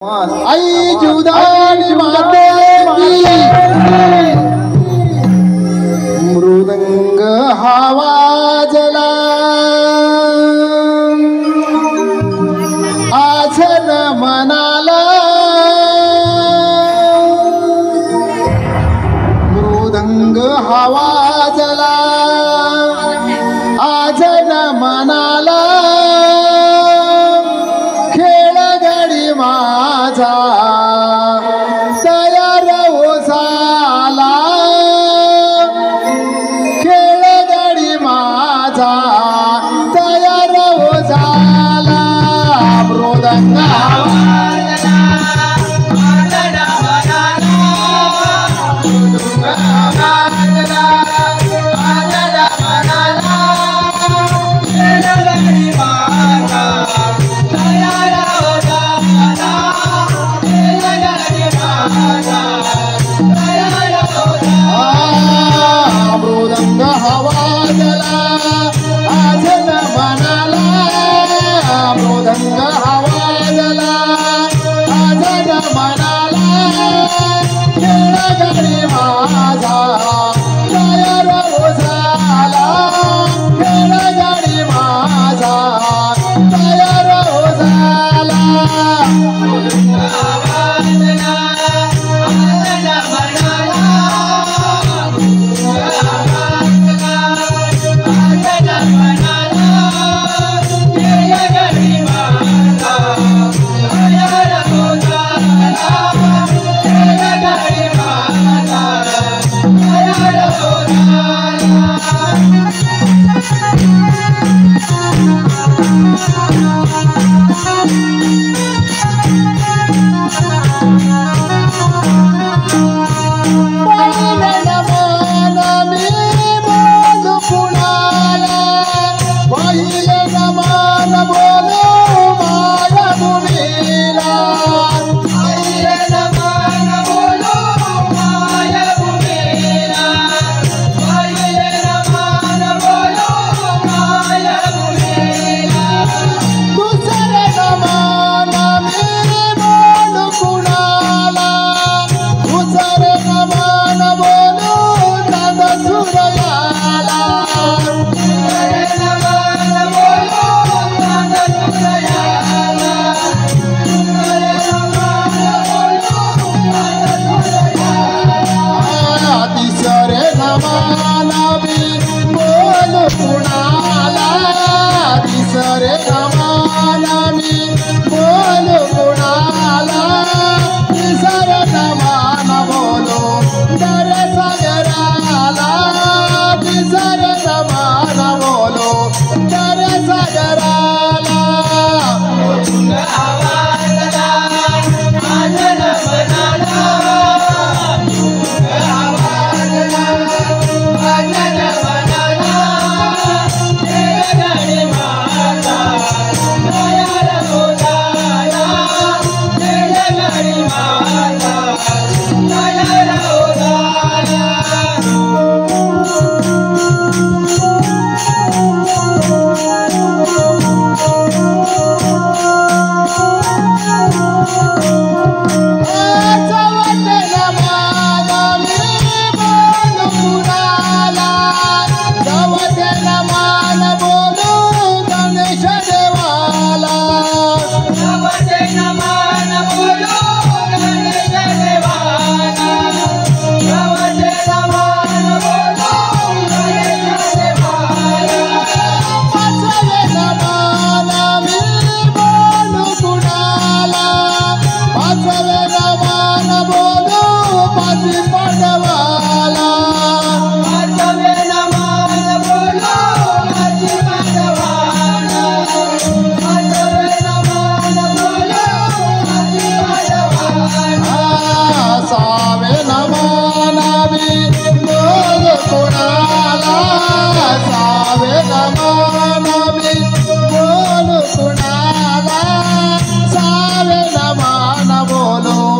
आई जुदानी माते की मृदंग आवाजला आझल मनाला मृदंग आवाजला आझल मनाला माझा तयार हो झाला खेळगडी माझा तयार हो झाला मृदंग बोलो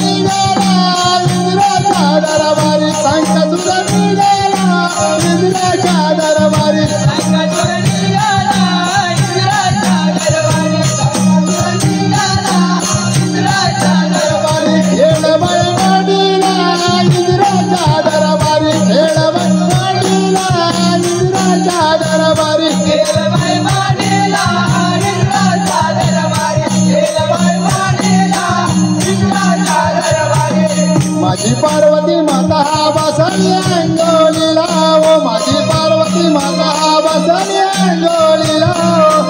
निघाला इंद्राच्या दरबारी संकसुर निघाला इंद्राच्या दरबारी संकसुर निघाला इंद्राच्या दरबारी संकसुर निघाला इंद्राच्या दरबारी खेळबाई मांडीला इंद्राच्या दरबारी खेळबाई मांडीला इंद्राच्या दरबारी खेळबाई मांडीला इंद्राच्या दरबारी खेळबाई मांडीला इंद्राच्या दरबारी माझी पार्वती माता बसली अंजोलीला ओ माझी पार्वती माता बसली अंजोलीला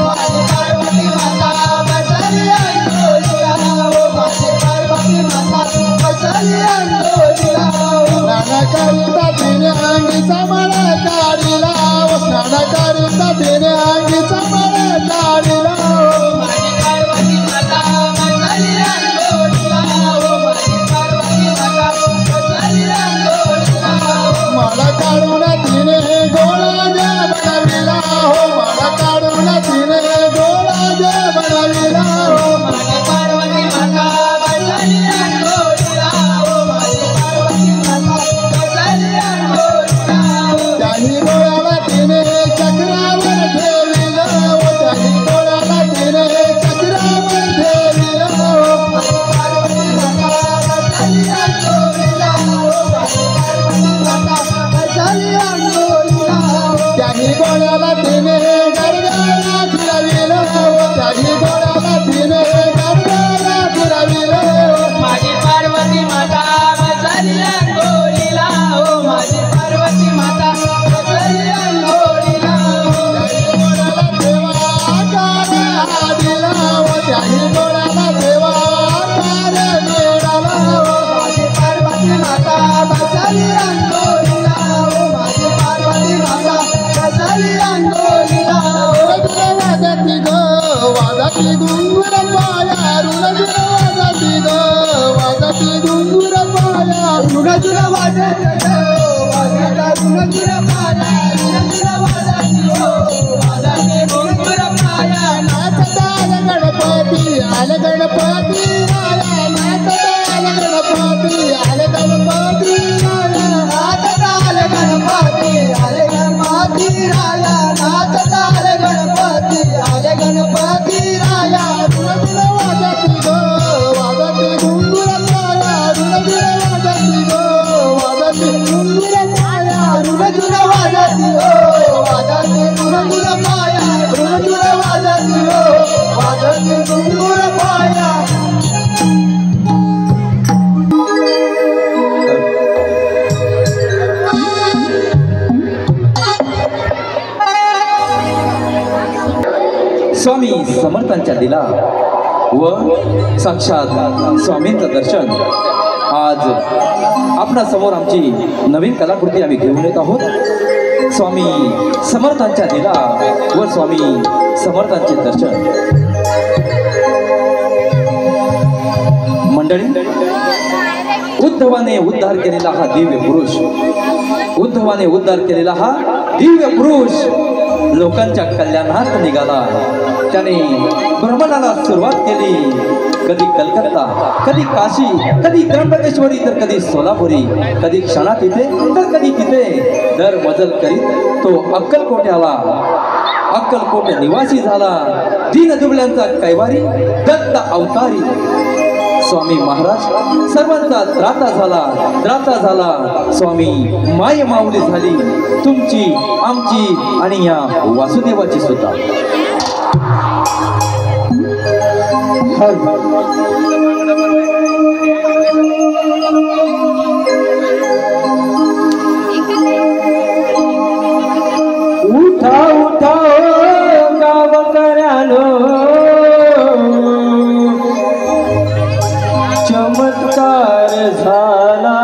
माझी पार्वती माता बसली अंजोलीला माझी पार्वती माता बसली अंजोलीला स्नान करिता तिने अंगीचा मळा काढिला स्नान करिता तिने अंगीचा मळा काढिला माझी पार्वती माता बसली अंजोलीला माझी पार्वती माता बसली अंजोलीला मला काढून तिने गोळा जे बनविला हो मला काढून तिने गोळा जे बनविला हो माझी पार्वती माता बसली अंजोलीला माझी पार्वती माता बसली अंजोलीला त्याही गोळ्याला तिने चक्रावर ठेविला हो त्याही गोळ्याला तिने चक्रावर ठेविला हो माझी पार्वती माता बसली अंजोलीला माझी पार्वती माता बसली अंजोलीला त्याही गोळ्याला तिने गरगाला फिरविला हो त्याही गोळ्याला तिने गरगाला फिरविला हो माझी पार्वती माता बसली अंजोलीला माझी पार्वती माता बसली अंजोलीला त्याही गोळ्याला देवा आकार मिळाला हो माझी पार्वती माता बसली अंजोलीला माझी पार्वती माता बसली अंजोलीला वाजती ग वाजती घुंगुर पाया रुणजुर वाजती ग वाजती घुंगुर पाया रुणजुर वाजत वाजता रुणजुर पाया रुणजुर वाजती वाजते घुंगुर पाया नाचता गणपती आले गणपती राया नाचता गणपती आले गणपती राया नाचता आले गणपती आले गणपती राया नाचता आले गणपती आले गणपती राया रुणजुर वाजती ग वाजती घुंगुर पाया रुणजुर वाजती ग वाजती घुंगुर पाया रुणजुर वाजती वाजते रुणजुर पाया रुणजुर वाजती वाजते रुणजुर पाया स्वामी समर्थांच्या दिला व साक्षात स्वामींचं दर्शन आज आपणा समोर आमची नवीन कलाकृती आम्ही घेऊन येत आहोत. स्वामी समर्थांच्या दिला व स्वामी समर्थांचे दर्शन. मंडळी, उद्धवाने उद्धार केलेला हा दिव्य पुरुष, उद्धवाने उद्धार केलेला हा दिव्य पुरुष लोकांच्या कल्याणात निघाला. त्याने भ्रमणाला सुरुवात केली. कधी कलकत्ता, कधी काशी, कधी त्र्यंबकेश्वरी, तर कधी सोलापुरी, कधी क्षणात इथे तर कधी तिथे. दर मजल करीत तो अक्कलकोट्याला, अक्कलकोट निवासी झाला. दीन दुबळ्यांचा कैवारी, दत्त अवतारी स्वामी महाराज सर्वांचा त्राता झाला. स्वामी माय माऊली झाली तुमची, आमची आणि या वासुदेवाची सुद्धा. उठा उठा गावकऱ्यानो, चमत्कार झाला.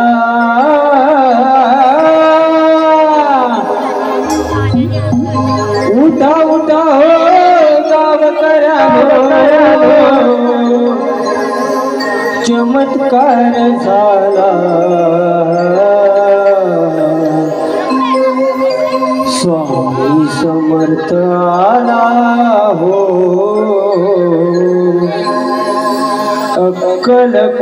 उठा उठा गावकऱ्यानो, चमत्कार झाला. स्वामी समर्थ आला हो, अक्कलकोटवाला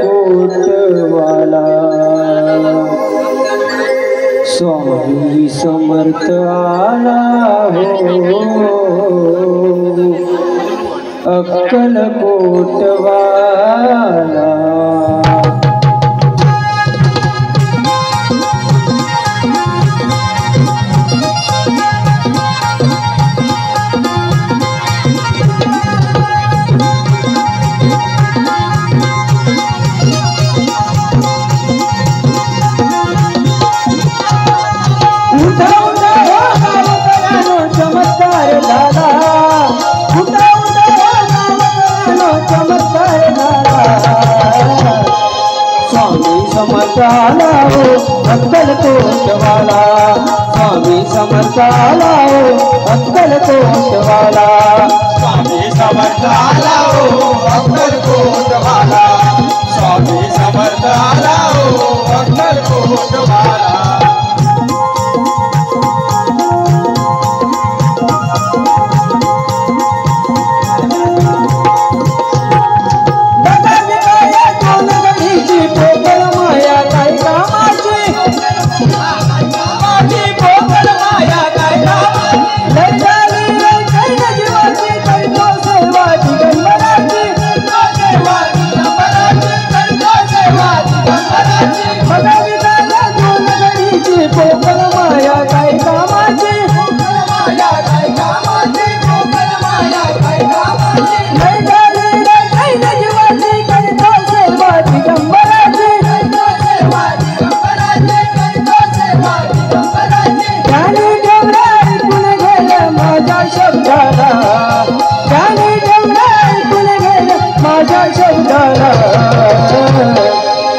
स्वामी समर्थ आला हो अक्कलकोटवाला चमत्कार झाला चमत्कार झाला स्वामी समर्थ आला हो अक्कलकोटवाला स्वामी समर्थ आला हो अक्कलकोटवाला स्वामी समर्थ आला हो अक्कलकोटवाला स्वामी समर्थ आला हो अक्कलकोटवाला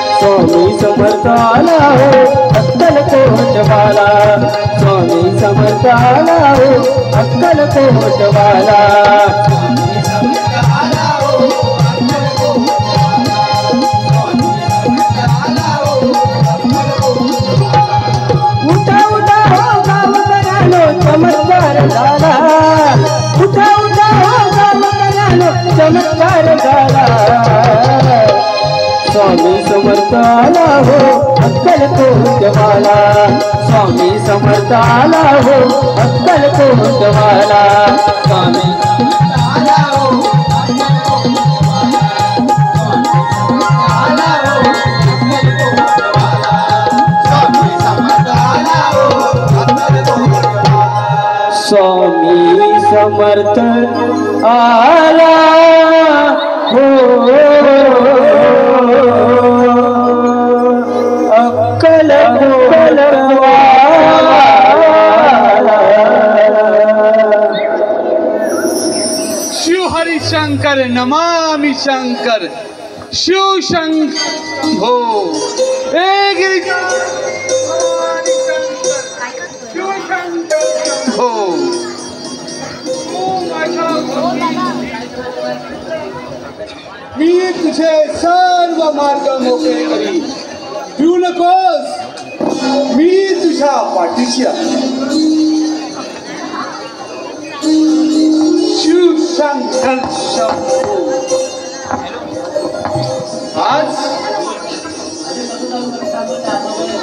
स्वामी समर्थ आला हो अक्कलकोटवाला स्वामी समर्थ आला हो अक्कलकोटवाला उठा उठा हो गावकऱ्यानो चमत्कार झाला उठा उठा हो गावकऱ्यानो चमत्कार झाला स्वामी समर्थ आला हो अक्कलकोटवाला स्वामी समर्थ आला हो अक्कलकोटवाला स्वामी आला हो स्वामी समर्थ आला हो शिव हरि शंकर नमामि शंकर शिव शंभो हो मी तुझे सर्व मार्ग मोकळे करी भिवू नकोस मी तुझ्या पाठीशी आहे शिव शंकर शंभो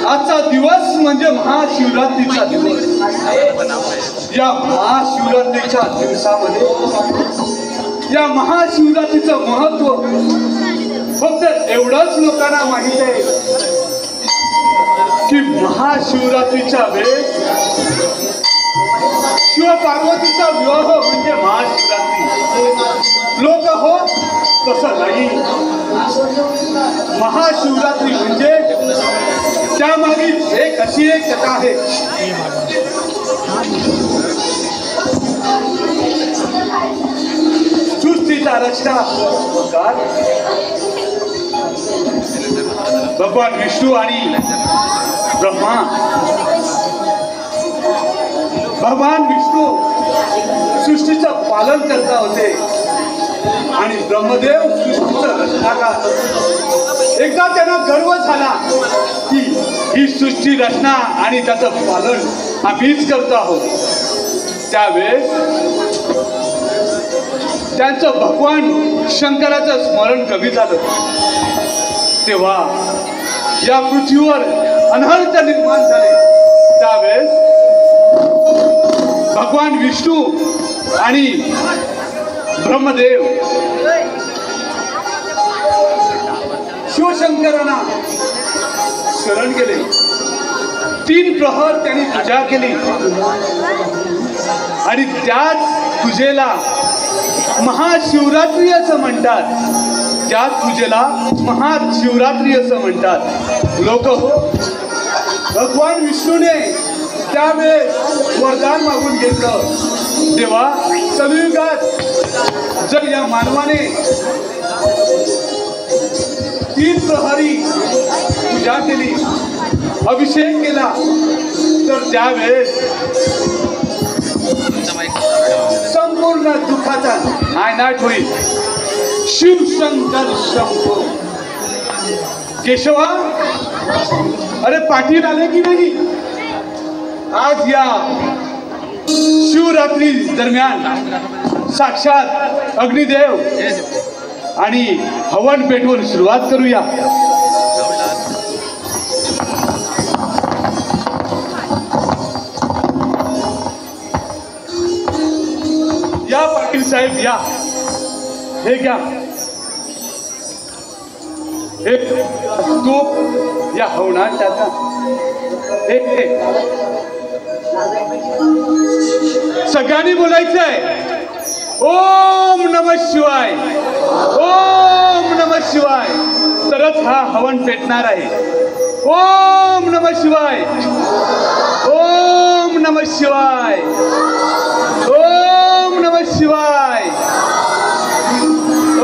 आजचा दिवस म्हणजे महाशिवरात्रीचा दिवस या महाशिवरात्रीच्या दिवसामध्ये या महाशिवरात्रीचं महत्व फक्त एवढंच लोकांना माहित आहे की महाशिवरात्रीच्या वेळेस शिव पार्वतीचा विवाह म्हणजे महाशिवरात्री लोक हो तसं नाही महाशिवरात्री म्हणजे त्यामागील एक अशी एक कथा आहे सृष्टीचा रचनाकार भगवान विष्णू आणि ब्रह्मा भगवान विष्णू सृष्टीचं पालन करता होते आणि ब्रह्मदेव सृष्टीचं रचनाकार एकदा त्यांना गर्व झाला की ही सृष्टी रचना आणि त्याचं पालन आम्हीच करतो आहोत त्यावेळेस त्यांचं भगवान शंकराचं स्मरण कमी झालं तेव्हा या पृथ्वीवर अनर्थ निर्माण झाले. त्यावेळेस भगवान विष्णू आणि ब्रह्मदेव शिवशंकरांना शरण गेले. 3 प्रहर त्यांनी पूजा केली आणि त्याच पूजेला महाशिवरात्री असं म्हणतात. त्याच पूजेला महाशिवरात्री असं म्हणतात लोक. भगवान विष्णूने त्यावेळेस वरदान मागून घेतलं. तेव्हा कलियुगात जर या मानवाने 3 प्रहरी पूजा केली, अभिषेक केला, तर त्यावेळेस संपूर्ण दुःखाचा नायनाट होईल. शिवशंकर शंभो. केशवा, अरे पाटील आले की नाही? आज या शिवरात्री दरम्यान साक्षात अग्निदेव आणि हवन पेटवून सुरुवात करूया. या पाटील साहेब या. हे घ्या, हे तूप या हवनात टाका. हे सगळ्यांनी बोलायचंय ओम नमः शिवाय, ओम नमः शिवाय, तरच हा हवन पेटणार आहे. ओम नमः शिवाय, ओम नमः शिवाय, ओम नमः शिवाय,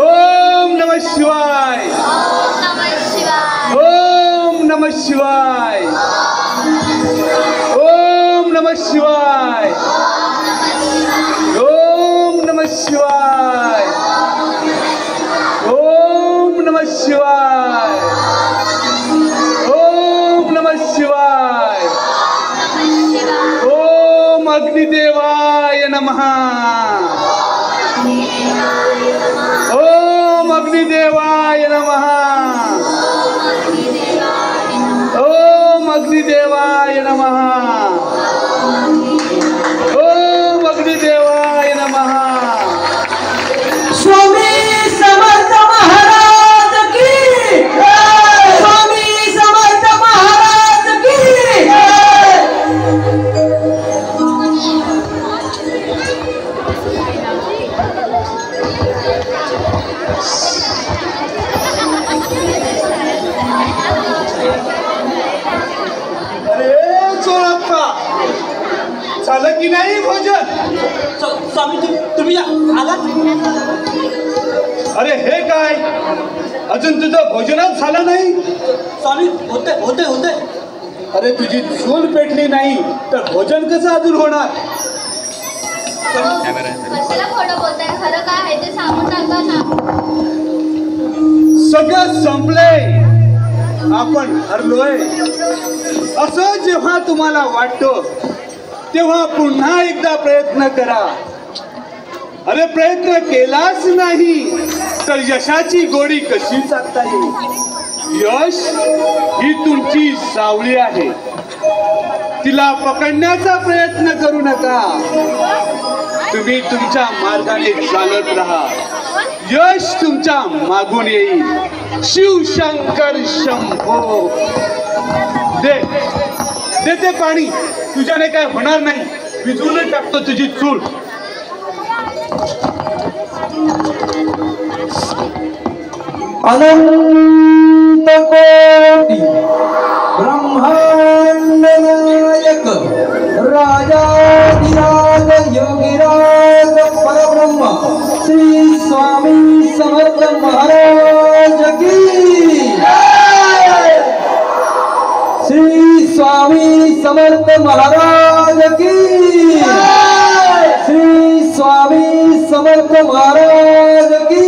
ओम नमः शिवाय, ओम नमः शिवाय, ओम नमः शिवाय, ओम नमः शिवाय, ओम नमः शिवाय, ओम नमः शिवाय, ओम अग्निदेवाय नमः, ओम अग्निदेवाय नमः, ओम अग्निदेवाय नमः, ओम अग्निदेवाय नमः. स्वामी समर्थ महाराज की जय. स्वामी समर्थ महाराज की जय. अरे चोरप्पा, झालं की नाही भोजन? स्वामी तुम्ही आलात? अरे हे काय, अजून तुझं भोजनच झालं नाही? स्वामी होते होते होते. अरे तुझी चूल पेटली नाही तर भोजन कसं अजून होणार? कशाला खोटं बोलताय? खरं काय आहे ते सांगून टाका ना. सगळं संपलंय, आपण हरलोय असं जेव्हा तुम्हाला वाटतं तेव्हा पुन्हा एकदा प्रयत्न करा. अरे प्रयत्न केलाच नाही तर यशाची गोडी कशी चालता येईल? यश ही तुमची सावली आहे, तिला पकडण्याचा प्रयत्न करू नका. तुम्ही तुमच्या मार्गाने चालत राहा, यश तुमच्या मागून येईल. शिवशंकर शंभो. दे दे ते पाणी, तुझ्याने काय होणार नाही. विजून टाकतो तुझी चूल. अनंत कोटी ब्रह्मांड नायक राजाधिराज योगीराज परब्रह्म श्री स्वामी समर्थ महाराज की जय. श्री स्वामी समर्थ महाराज की जय. श्री स्वामी समर्थ महाराज की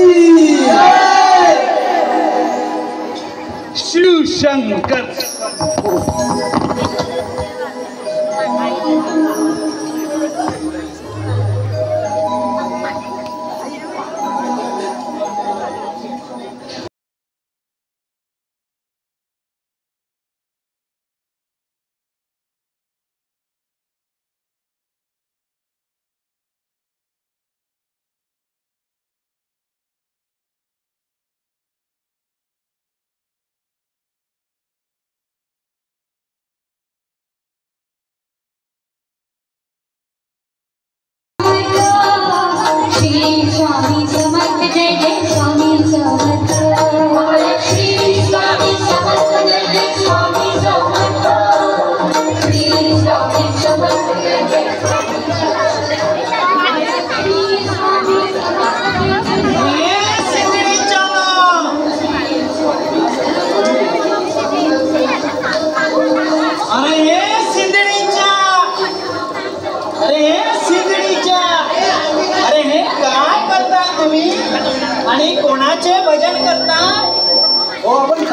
जय. शिवशंकर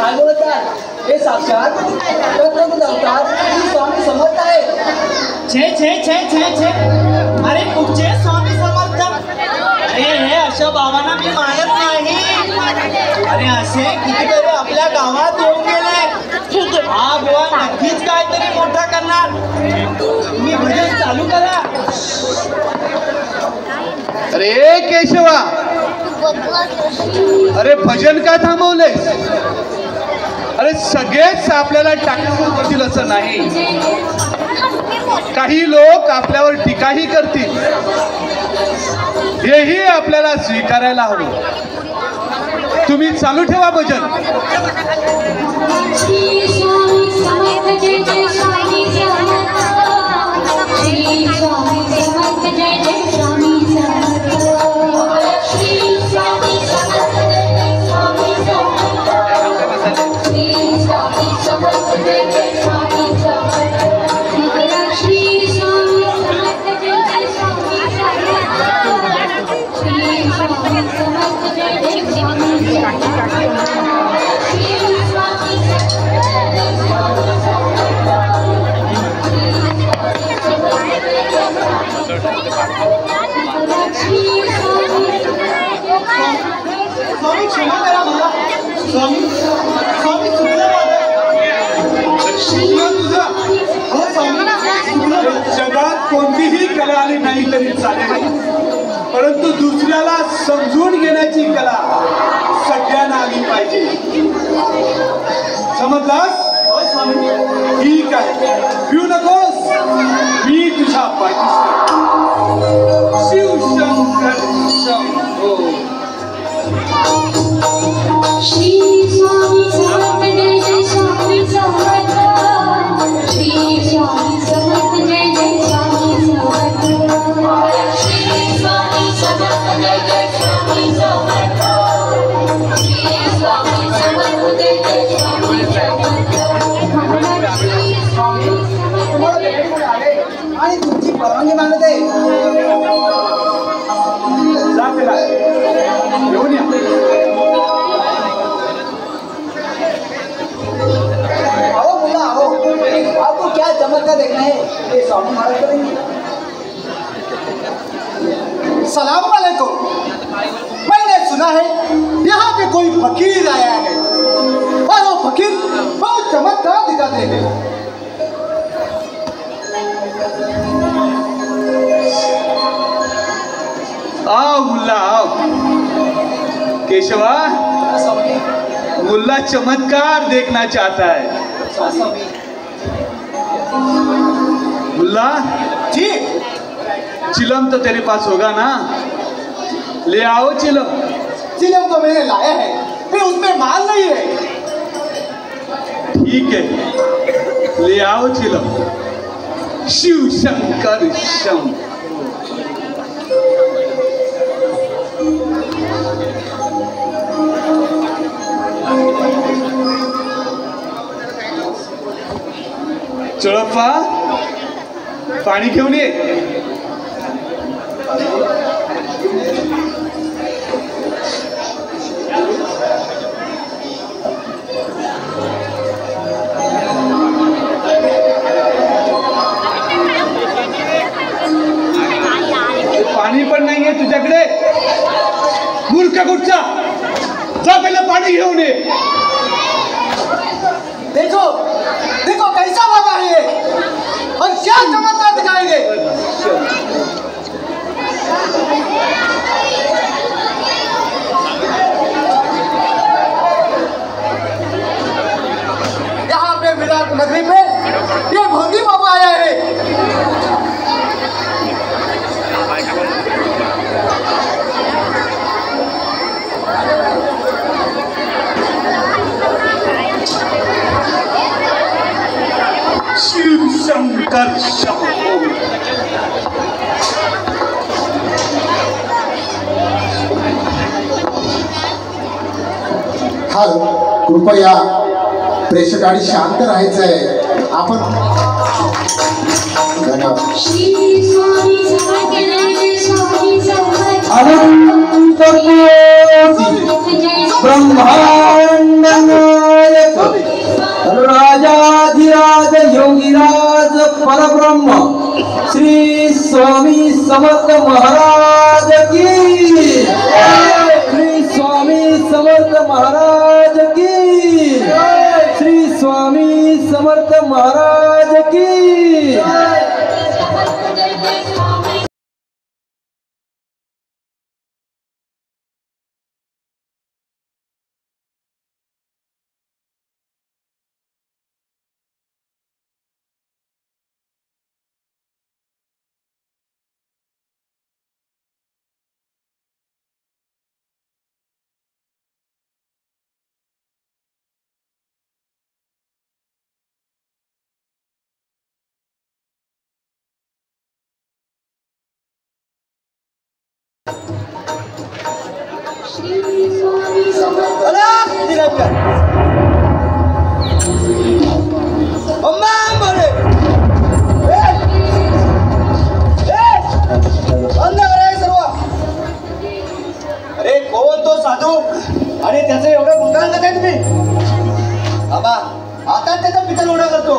काय बोलतात हे साक्षात दत्त अवतार श्री स्वामी समर्थ आहे. छे छे छे छे छे अरे कुठचे स्वामी समर्थ? अरे हे अशा बाबांना मी मानत नाही. अरे असे कितीतरी आपल्या गावात येऊन गेले. हा बुवा नक्कीच काहीतरी मोठा करणार. तुम्ही भजन चालू करा. अरे केशवा, अरे भजन का थांबवलेस? अरे सगळेच आपल्याला टाकून देतील असं नाही. काही लोक आपल्यावर टीकाही करतील, हेही आपल्याला स्वीकारायला हवे. तुम्ही चालू ठेवा भजन. श्री स्वामी समर्थ जय जय स्वामी समर्थ. श्री स्वामी समर्थ जय जय स्वामी समर्थ. श्री स्वामी समर्थ जय जय स्वामी समर्थ. श्री स्वामी समर्थ जय जय स्वामी समर्थ. श्री स्वामी समर्थ जय जय स्वामी समर्थ. श्री स्वामी समर्थ जय जय स्वामी समर्थ. स्वामी क्षमा करा मला. स्वामी स्वामी चुकलं तुझं हो स्वामी. जगात कोणतीही कला आली नाही तरी चालेल, परंतु दुसऱ्याला समजून घेण्याची कला सगळ्यांना आली पाहिजे. समजलास? हो स्वामी. ठीक आहे, भिऊ नकोस. मी तुझा पाठीशी. शिवशंकर शंभो. श्री स्वामी समर्थ जय जय स्वामी समर्थ. श्री स्वामी समर्थ जय जय स्वामी समर्थ. श्री स्वामी समर्थ जय जय स्वामी समर्थ. श्री स्वामी समर्थ जय जय स्वामी समर्थ. श्री स्वामी समर्थ आणि तुमची परवानगी मागत आहे. जा त्याला घेऊन या. आओ मुल्ला आओ, आपको क्या चमत्कार देखना है ये स्वामी महाराज करेंगे. सलाम वालेकुम. मैंने सुना है यहाँ पे कोई फकीर आया है और वो फकीर बहुत चमत्कार दिखाते हैं. आओ मुल्ला आओ. केशवा, मुल्ला चमत्कार देखना चाहता है. मुल्ला जी चिलम तो तेरे पास होगा ना? ले आओ चिलम. चिलम तो मैंने लाया है, फिर उसमें माल नहीं है. ठीक है, ले आओ चिलम. शिव शंकर शंभो. चळप्पा, पाणी घेऊन ये. पाणी पण नाहीये तुझ्याकडे. मूर्ख कुठचा, जा पहिलं पाणी घेऊन ये. देखो देखो कैसा बाबा है ये, और क्या चमत्कार दिखाएंगे. यहाँ पे विराट नगरी पे ये भोगी बाबा आया है. शिव शंकर शंभो. हाल कृपया प्रेक्षकांनी शांत राहायचंय. आपण धन्यवाद. श्री स्वामी समर्थ जय जय स्वामी समर्थ. अनंत कोटि ब्रह्मांड नायक योगीराज योगीराज परब्रह्म श्री स्वामी समर्थ महाराज की, श्री स्वामी समर्थ महाराज की, श्री स्वामी समर्थ महाराज की। अरे कोण तो साधू आणि त्याचं एवढं गुंडाळ का काय तुम्ही? बाबा आता त्याचा पितळ उडा करतो.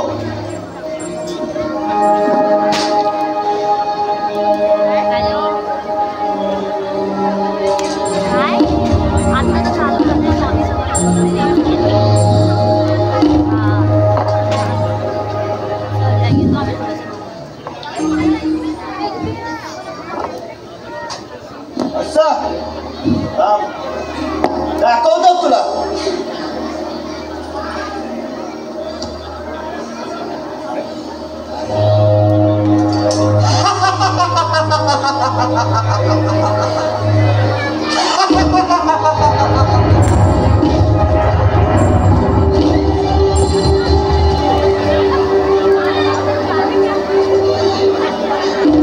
दाखवतो तुला.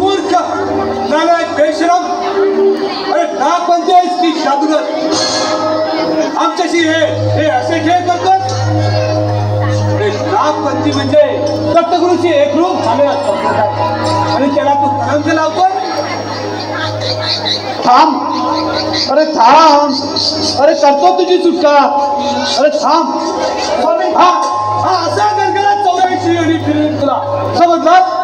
मूर्ख, नालायक, बेशरम. अरे नाक बनतेस की जादूगर? आमच्याशी हे असे खेळ करतात? नागपंथी म्हणजे दत्तगुरूची एक रूप झाले आणि त्याला तू कलंक लावतो. थांब, अरे थांब, अरे करतो तुझी सुटका. अरे थांब. हा हा असा गणगणा 84 आणि फिरून तुला समजलं?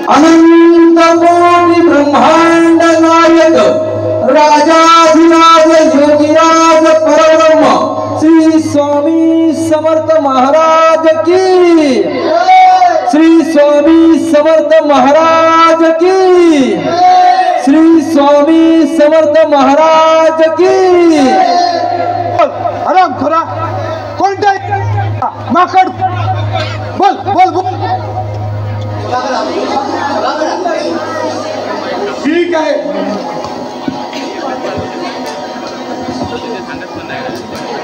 अनंत कोटी ब्रह्मांड नायक राजाधिराज योगीराज परब्रह्म श्री स्वामी समर्थ महाराज की, श्री स्वामी समर्थ महाराज की, श्री स्वामी समर्थ महाराज की. आराम खरा कोणता माकड बोल बोल बोल. ठीक आहे.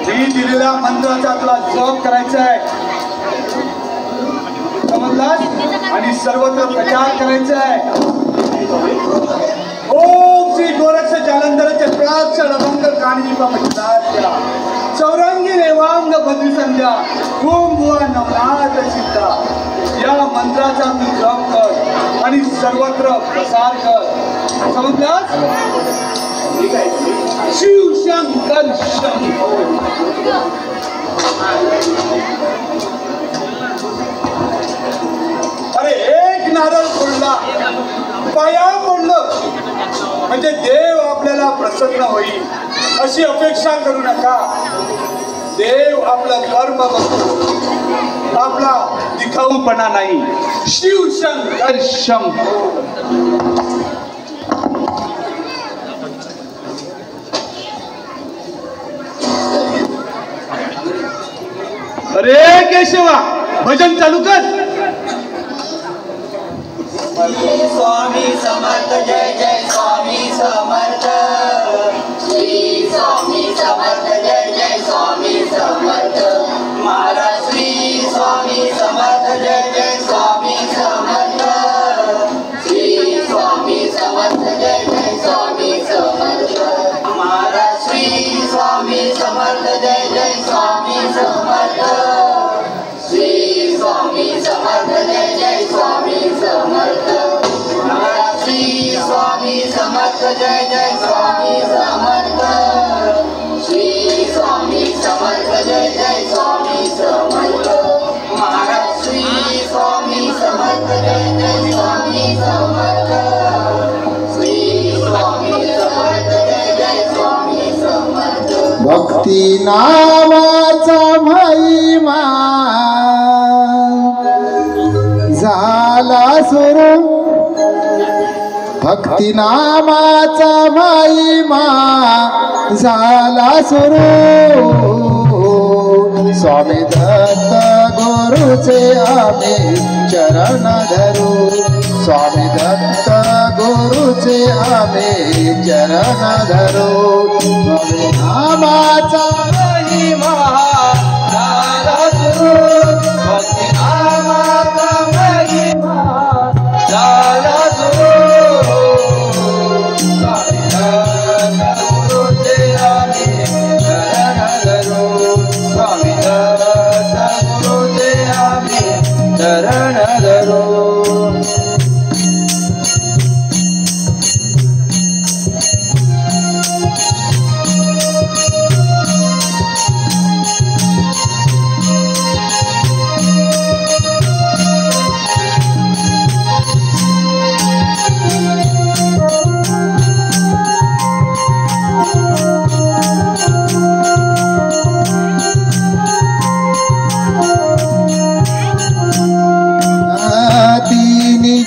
मी दिलेल्या मंत्राचा तुला जप करायचा आहे, समजलास? आणि सर्वत्र प्रचार करायचा आहे. ओम श्री गोरक्ष जालंधर चक्राक्ष रभंग काणीपमचिताच्या चौरंगी रेवांग भद्री संध्या ओम बुवा नवनाथ सिद्धा या मंत्राचा तू जप कर आणि सर्वत्र प्रसार कर. समजलास? ठीक आहे. शिव शंकर शंभो. अरे एक नारळ फोडला, पाया पडलं म्हणजे देव आपल्याला प्रसन्न होईल अशी अपेक्षा करू नका. देव आपलं कर्म बघतो, आपला दिखाऊपणा नाही. शिव शंकर शंभो. अरे केशवा भजन चालू कर. स्वामी समर्थ जय जय स्वामी समर्थ, श्री स्वामी समर्थ जय जय स्वामी समर्थ महाराज, श्री स्वामी समर्थ जय जय स्वामी समर्थ, श्री स्वामी समर्थ जय जय स्वामी समर्थ महाराज, श्री स्वामी समर्थ जय जय स्वामी समर्थ, श्री स्वामी समर्थ जय जय स्वामी समर्थ महाराज, श्री स्वामी समर्थ जय जय स्वामी समर्थ, श्री स्वामी समर्थ जय जय भक्ती नावाचा महिमा झाला सुरू, भक्ती नामाचा महिमा झाला सुरू. स्वामी दत्त गुरुचे आम्ही चरण धरू, स्वामी दत्त गुरुचे आम्ही चरण धरू. स्वामी नामाचा महिमा झाला सुरू, भक्ती नामाचा महिमा झाला सुरू. स्वामी दत्त गुरुचे आम्ही चरण धरू, स्वामी दत्त गुरुचे आम्ही चरण धरू.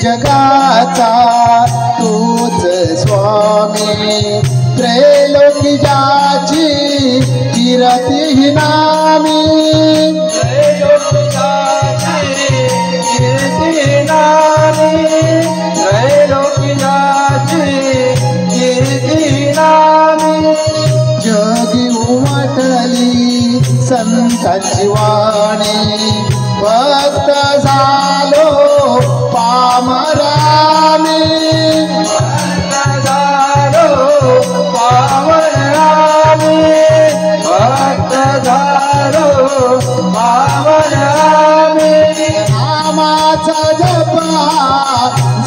जगाचा तूच स्वामी, त्रैलोकी जाची कीर्ती नामी, त्रैलोकी जाची कीर्ती नामी, त्रैलोकी जाची कीर्ती नामी. जगी उमटली संतांची वाणी, भक्त झालो पामरामी, भक्त झालो पामरामी, भक्त झालो पामरामी. नामाचा जपा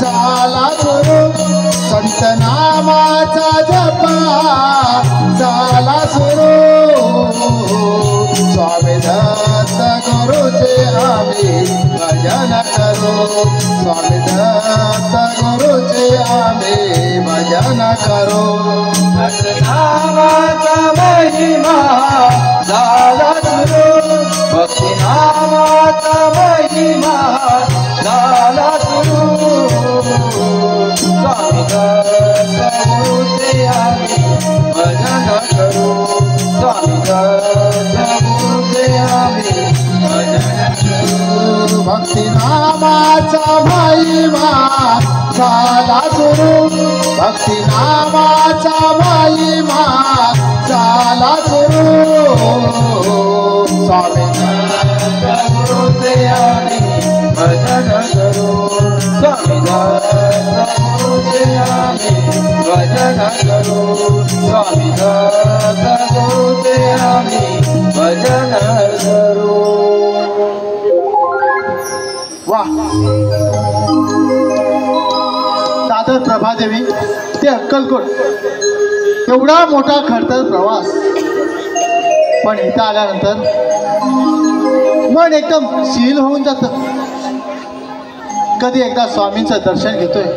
झाला सुरू, संत नामाचा जपा झाला सुरू. स्वामी दत्त गुरुचे आम्ही भजन करू, स्वामी दत्त गुरुचे आम्ही भजन करू. नामाचा महिमा झाला सुरू, भक्ती नामाचा महिमा झाला सुरू. स्वामी दत्त गुरुचे आम्ही भजन करू, स्वामी दत्त गुरुचे आम्ही भजन करू. भक्ती नामाचा महिमा झाला सुरू, भक्ती नामाचा महिमा झाला सुरू. स्वामी दत्त गुरुचे आम्ही भजन करू, स्वामी दत्त गुरुचे आम्ही भजन करू, स्वामी दत्त गुरुचे आम्ही भजन करू. वाह, दादर प्रभादेवी ते अक्कलकोट एवढा मोठा खडतर प्रवास, पण इथं आल्यानंतर मन एकदम शील होऊन जातं. कधी एकदा स्वामींचं दर्शन घेतोय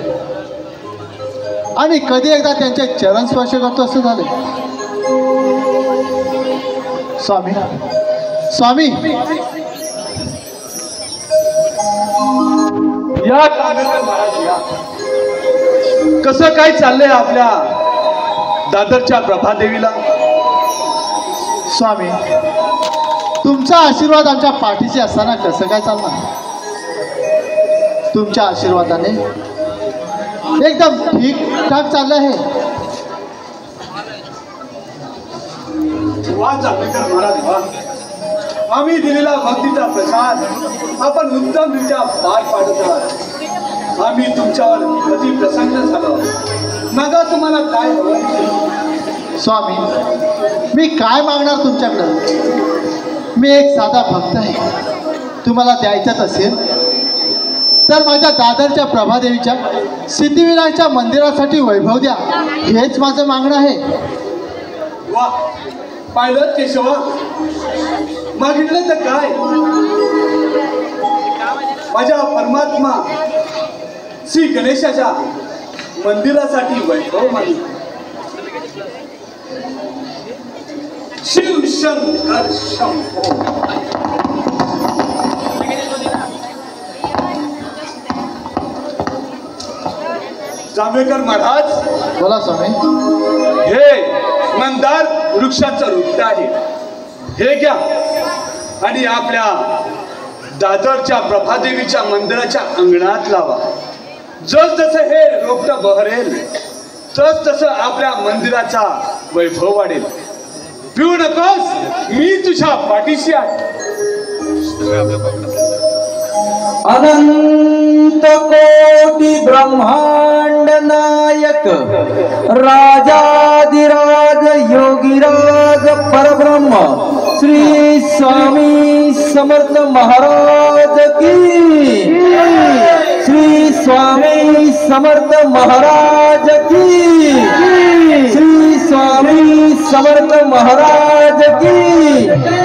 आणि कधी एकदा त्यांचे चरण स्पर्श करतो असं झालं. स्वामी स्वामी या कसं काय चाललंय आपल्या दादरच्या प्रभादेवीला? स्वामी, तुमचा आशीर्वाद आमच्या पाठीशी असताना कसं काय चालणार? तुमच्या आशीर्वादाने एकदम ठीकठाक चाललं आहे. वा चापेकर महाराज वा, आम्ही दिलेला भक्तीचा प्रसाद आपण उत्तमरित्या पार पाडत आहात. आम्ही तुमच्यावर कधी प्रसन्न झालो. मग तुम्हाला काय हवं? स्वामी, मी काय मागणार तुमच्याकडं? मी एक साधा भक्त आहे. तुम्हाला द्यायचंच असेल तर माझ्या दादरच्या प्रभादेवीच्या सिद्धिविनायकच्या मंदिरासाठी वैभव द्या, हेच माझं मागणं आहे. वा, पाहिलं केशवा, मागितलं तर काय? माझ्या परमात्मा श्री गणेशाच्या मंदिरासाठी वैभव मागितले. शिव शंकर शंभो. जांभेकर महाराज, बोला स्वामी. हे मंदार वृक्षाचं रोपट आहे, हे घ्या आणि आपल्या दादरच्या प्रभादेवीच्या मंदिराच्या अंगणात लावा. जस जसं हे रोपट बहरेल तस तसं आपल्या मंदिराचा वैभव वाढेल. पिऊ नकोस, मी तुझ्या पाठीशी आहे. अनंत कोटी ब्रह्मांड नायक राजाधिराज योगीराज परब्रह्म श्री स्वामी समर्थ महाराज की. श्री स्वामी समर्थ महाराज की. श्री स्वामी समर्थ महाराज की.